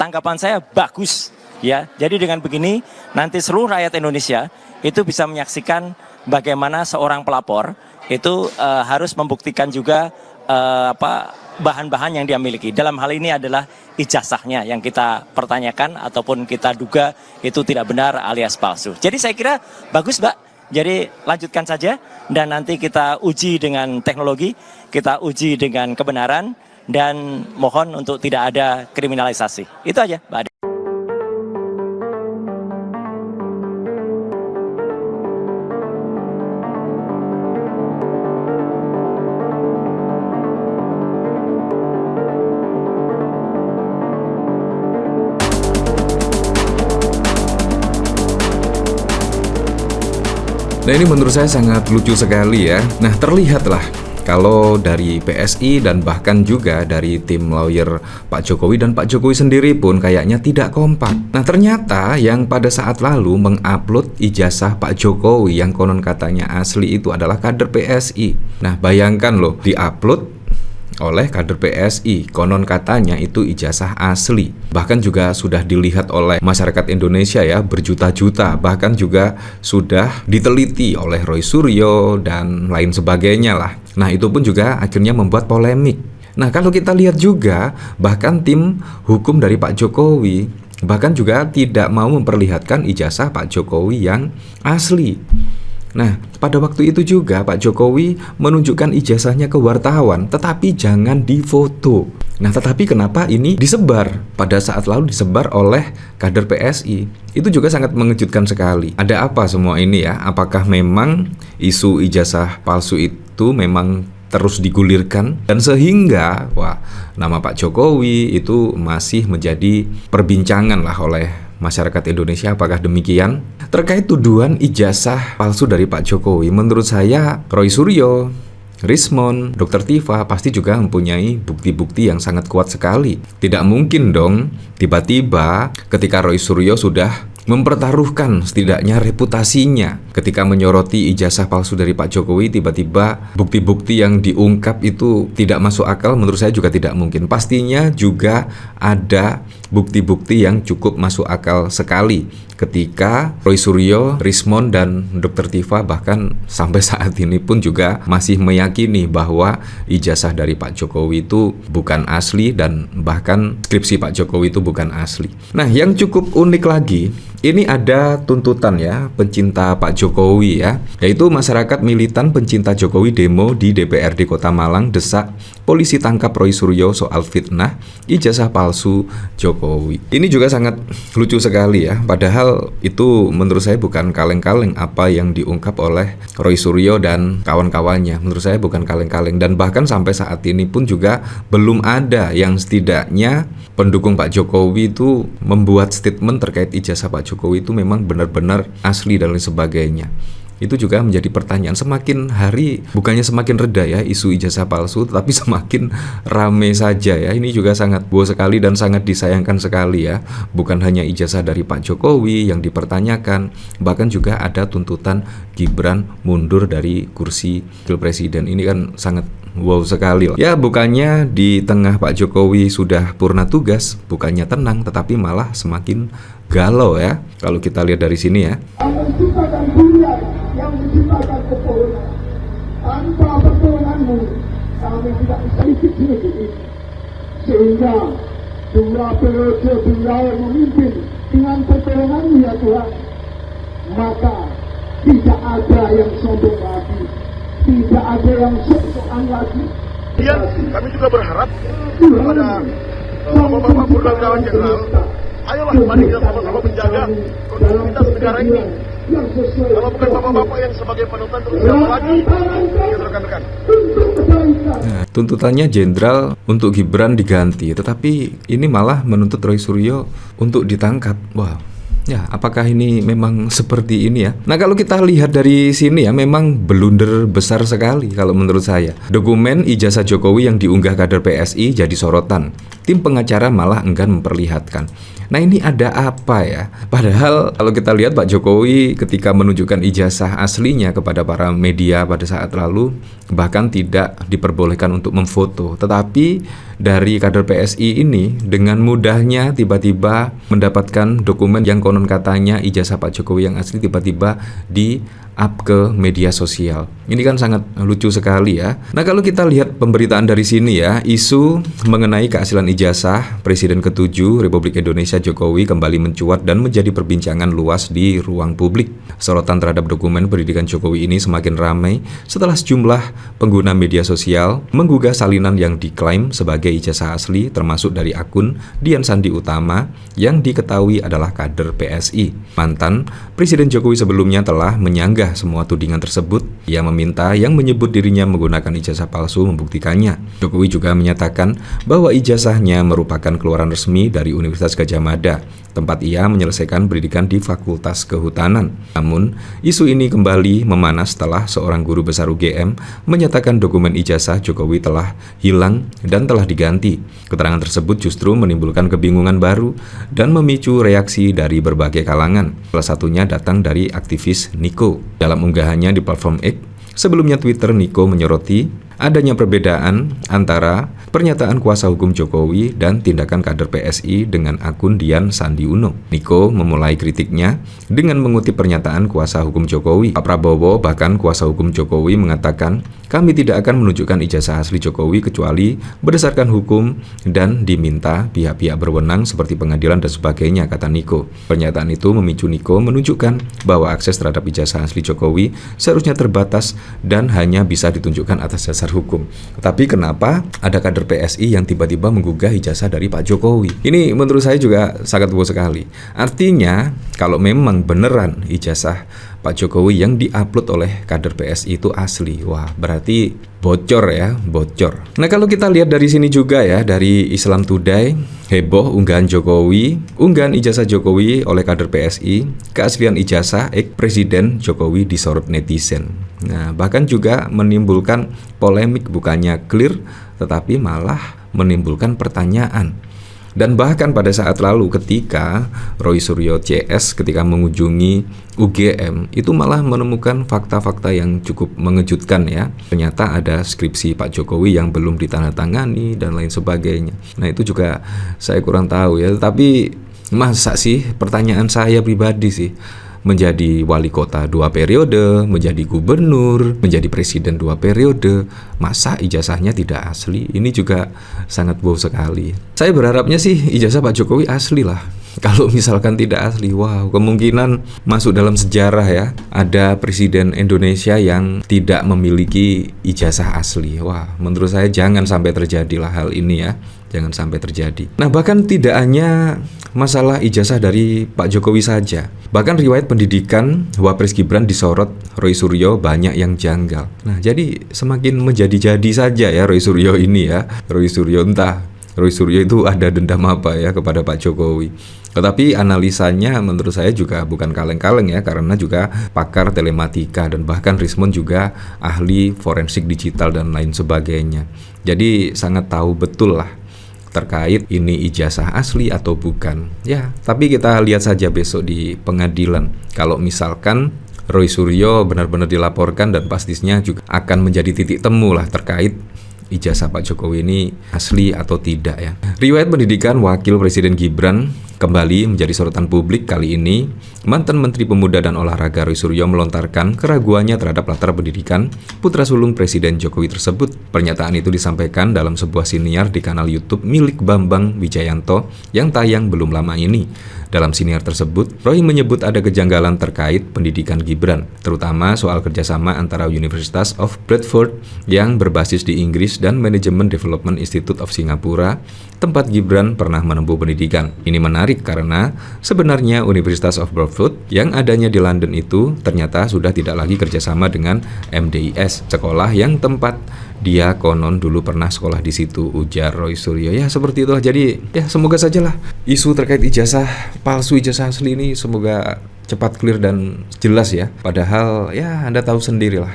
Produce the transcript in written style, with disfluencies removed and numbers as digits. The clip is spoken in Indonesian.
tanggapan saya bagus ya. Jadi dengan begini nanti seluruh rakyat Indonesia itu bisa menyaksikan bagaimana seorang pelapor itu harus membuktikan juga bahan-bahan yang dia miliki. Dalam hal ini adalah ijazahnya yang kita pertanyakan ataupun kita duga itu tidak benar alias palsu. Jadi saya kira bagus, Mbak. Jadi lanjutkan saja dan nanti kita uji dengan teknologi, kita uji dengan kebenaran dan mohon untuk tidak ada kriminalisasi. Itu aja, Mbak Ade. Nah, ini menurut saya sangat lucu sekali ya. Nah, terlihatlah kalau dari PSI dan bahkan juga dari tim lawyer Pak Jokowi dan Pak Jokowi sendiri pun kayaknya tidak kompak. Nah, ternyata yang pada saat lalu mengupload ijazah Pak Jokowi yang konon katanya asli itu adalah kader PSI. Nah, bayangkan loh, diupload oleh kader PSI, konon katanya itu ijazah asli. Bahkan juga sudah dilihat oleh masyarakat Indonesia ya, berjuta-juta. Bahkan juga sudah diteliti oleh Roy Suryo dan lain sebagainya lah. Nah, itu pun juga akhirnya membuat polemik. Nah, kalau kita lihat juga, bahkan tim hukum dari Pak Jokowi bahkan juga tidak mau memperlihatkan ijazah Pak Jokowi yang asli. Nah, pada waktu itu juga Pak Jokowi menunjukkan ijazahnya ke wartawan, tetapi jangan difoto. Nah, tetapi kenapa ini disebar? Pada saat lalu disebar oleh kader PSI. Itu juga sangat mengejutkan sekali. Ada apa semua ini ya? Apakah memang isu ijazah palsu itu memang terus digulirkan? Dan sehingga, nama Pak Jokowi itu masih menjadi perbincangan lah oleh masyarakat Indonesia. Apakah demikian? Terkait tuduhan ijazah palsu dari Pak Jokowi, menurut saya Roy Suryo, Rismond, Dr. Tiva pasti juga mempunyai bukti-bukti yang sangat kuat sekali. Tidak mungkin dong tiba-tiba ketika Roy Suryo sudah mempertaruhkan setidaknya reputasinya ketika menyoroti ijazah palsu dari Pak Jokowi, tiba-tiba bukti-bukti yang diungkap itu tidak masuk akal. Menurut saya juga tidak mungkin. Pastinya juga ada bukti-bukti yang cukup masuk akal sekali ketika Roy Suryo, Rismond, dan Dr. Tiva bahkan sampai saat ini pun juga masih meyakini bahwa ijazah dari Pak Jokowi itu bukan asli dan bahkan skripsi Pak Jokowi itu bukan asli. Nah, yang cukup unik lagi, ini ada tuntutan ya pencinta Pak Jokowi ya, yaitu masyarakat militan pencinta Jokowi demo di DPRD Kota Malang desak polisi tangkap Roy Suryo soal fitnah ijazah palsu Jokowi. Ini juga sangat lucu sekali ya, padahal itu menurut saya bukan kaleng-kaleng apa yang diungkap oleh Roy Suryo dan kawan-kawannya. Menurut saya bukan kaleng-kaleng, dan bahkan sampai saat ini pun juga belum ada yang setidaknya pendukung Pak Jokowi itu membuat statement terkait ijazah Pak Jokowi itu memang benar-benar asli dan lain sebagainya. Itu juga menjadi pertanyaan. Semakin hari bukannya semakin reda ya isu ijazah palsu, tetapi semakin rame saja ya. Ini juga sangat bohong sekali dan sangat disayangkan sekali ya. Bukan hanya ijazah dari Pak Jokowi yang dipertanyakan, bahkan juga ada tuntutan Gibran mundur dari kursi wakil presiden. Ini kan sangat wow sekali lah. Ya, bukannya di tengah Pak Jokowi sudah purna tugas, bukannya tenang, tetapi malah semakin galau ya. Kalau kita lihat dari sini ya. Yang menciptakan keturunan. Tanpa pertolonganmu kami tidak bisa hidup ini. Sehingga jumlah periode beliau memimpin dengan pertolonganmu ya Tuhan, maka tidak ada yang sombong lagi, tidak ada yang sok-sokan lagi. Kemudian kami juga berharap kepada Bapak Purnawirawan Jenderal, ayolah mari kita sama-sama menjaga kondusivitas negara ini. Kalau bukan bapak-bapak yang sebagai panutan, terus siapa lagi? Ya, rekan-rekan. Nah, tuntutannya jenderal untuk Gibran diganti, tetapi ini malah menuntut Roy Suryo untuk ditangkap. Wow. Ya, apakah ini memang seperti ini ya? Nah, kalau kita lihat dari sini ya, memang blunder besar sekali kalau menurut saya. Dokumen ijazah Jokowi yang diunggah kader PSI jadi sorotan. tim pengacara malah enggan memperlihatkan. Nah, ini ada apa ya? Padahal kalau kita lihat Pak Jokowi ketika menunjukkan ijazah aslinya kepada para media pada saat lalu bahkan tidak diperbolehkan untuk memfoto. Tetapi dari kader PSI ini dengan mudahnya tiba-tiba mendapatkan dokumen yang konon katanya ijazah Pak Jokowi yang asli tiba-tiba di-up ke media sosial. Ini kan sangat lucu sekali ya. Nah, kalau kita lihat pemberitaan dari sini ya, isu mengenai keaslian ijazah Presiden ke-7 Republik Indonesia Jokowi kembali mencuat dan menjadi perbincangan luas di ruang publik. Sorotan terhadap dokumen pendidikan Jokowi ini semakin ramai setelah sejumlah pengguna media sosial menggugah salinan yang diklaim sebagai ijazah asli, termasuk dari akun Dian Sandi Utama yang diketahui adalah kader PSI. Mantan Presiden Jokowi sebelumnya telah menyanggah semua tudingan tersebut. Ia meminta yang menyebut dirinya menggunakan ijazah palsu membuktikannya. Jokowi juga menyatakan bahwa ijazahnya merupakan keluaran resmi dari Universitas Gadjah Mada, tempat ia menyelesaikan pendidikan di Fakultas Kehutanan. Namun, isu ini kembali memanas setelah seorang guru besar UGM menyatakan dokumen ijazah Jokowi telah hilang dan telah diganti. Keterangan tersebut justru menimbulkan kebingungan baru dan memicu reaksi dari berbagai kalangan. Salah satunya datang dari aktivis Niko. Dalam unggahannya di platform X, sebelumnya Twitter, Niko menyoroti adanya perbedaan antara pernyataan kuasa hukum Jokowi dan tindakan kader PSI dengan akun Dian Sandi Uno. Niko memulai kritiknya dengan mengutip pernyataan kuasa hukum Jokowi. Pak Prabowo, bahkan kuasa hukum Jokowi, mengatakan, "Kami tidak akan menunjukkan ijazah asli Jokowi kecuali berdasarkan hukum dan diminta pihak-pihak berwenang seperti pengadilan dan sebagainya," kata Niko. Pernyataan itu memicu Niko menunjukkan bahwa akses terhadap ijazah asli Jokowi seharusnya terbatas dan hanya bisa ditunjukkan atas dasar hukum. Tapi kenapa ada kader PSI yang tiba-tiba menggugah ijazah dari Pak Jokowi? Ini menurut saya juga sangat wow sekali. Artinya, kalau memang beneran ijazah Pak Jokowi yang diupload oleh kader PSI itu asli, wah berarti bocor ya, bocor. Nah, kalau kita lihat dari sini juga ya, dari Islam Today, heboh unggahan Jokowi, unggahan ijazah Jokowi oleh kader PSI, keaslian ijazah Presiden Jokowi disorot netizen. Nah, bahkan juga menimbulkan polemik, bukannya clear, tetapi malah menimbulkan pertanyaan. Dan bahkan pada saat lalu ketika Roy Suryo CS ketika mengunjungi UGM itu malah menemukan fakta-fakta yang cukup mengejutkan ya. Ternyata ada skripsi Pak Jokowi yang belum ditandatangani dan lain sebagainya. Nah, itu juga saya kurang tahu ya. Tapi masa sih, pertanyaan saya pribadi sih, menjadi wali kota 2 periode, menjadi gubernur, menjadi presiden 2 periode, masa ijazahnya tidak asli? Ini juga sangat wow sekali. Saya berharapnya sih ijazah Pak Jokowi asli lah. Kalau misalkan tidak asli, wow, kemungkinan masuk dalam sejarah ya. Ada presiden Indonesia yang tidak memiliki ijazah asli. Wah, menurut saya jangan sampai terjadilah hal ini ya. Jangan sampai terjadi. Nah, bahkan tidak hanya masalah ijazah dari Pak Jokowi saja. Bahkan riwayat pendidikan Wapres Gibran disorot Roy Suryo banyak yang janggal. Nah, jadi semakin menjadi-jadi saja ya Roy Suryo ini ya. Roy Suryo, entah Roy Suryo itu ada dendam apa ya kepada Pak Jokowi. Tetapi analisanya menurut saya juga bukan kaleng-kaleng ya, karena juga pakar telematika dan bahkan Rismon juga ahli forensik digital dan lain sebagainya. Jadi sangat tahu betul lah terkait ini ijazah asli atau bukan. Ya, tapi kita lihat saja besok di pengadilan. Kalau misalkan Roy Suryo benar-benar dilaporkan dan pastinya juga akan menjadi titik temu lah terkait ijazah Pak Jokowi ini asli atau tidak ya. Riwayat pendidikan Wakil Presiden Gibran kembali menjadi sorotan publik. Kali ini mantan Menteri Pemuda dan Olahraga Roy Suryo melontarkan keraguannya terhadap latar pendidikan putra sulung Presiden Jokowi tersebut. Pernyataan itu disampaikan dalam sebuah siniar di kanal YouTube milik Bambang Wijayanto yang tayang belum lama ini. Dalam siniar tersebut, Roy menyebut ada kejanggalan terkait pendidikan Gibran, terutama soal kerjasama antara University of Bradford yang berbasis di Inggris dan Management Development Institute of Singapura, tempat Gibran pernah menempuh pendidikan. Ini menarik karena sebenarnya University of Bradford yang adanya di London itu ternyata sudah tidak lagi kerjasama dengan MDIS, sekolah yang tempat dia konon dulu pernah sekolah di situ, ujar Roy Suryo. Ya seperti itulah. Jadi ya semoga sajalah isu terkait ijazah palsu ijazah asli ini semoga cepat clear dan jelas ya. Padahal ya Anda tahu sendirilah,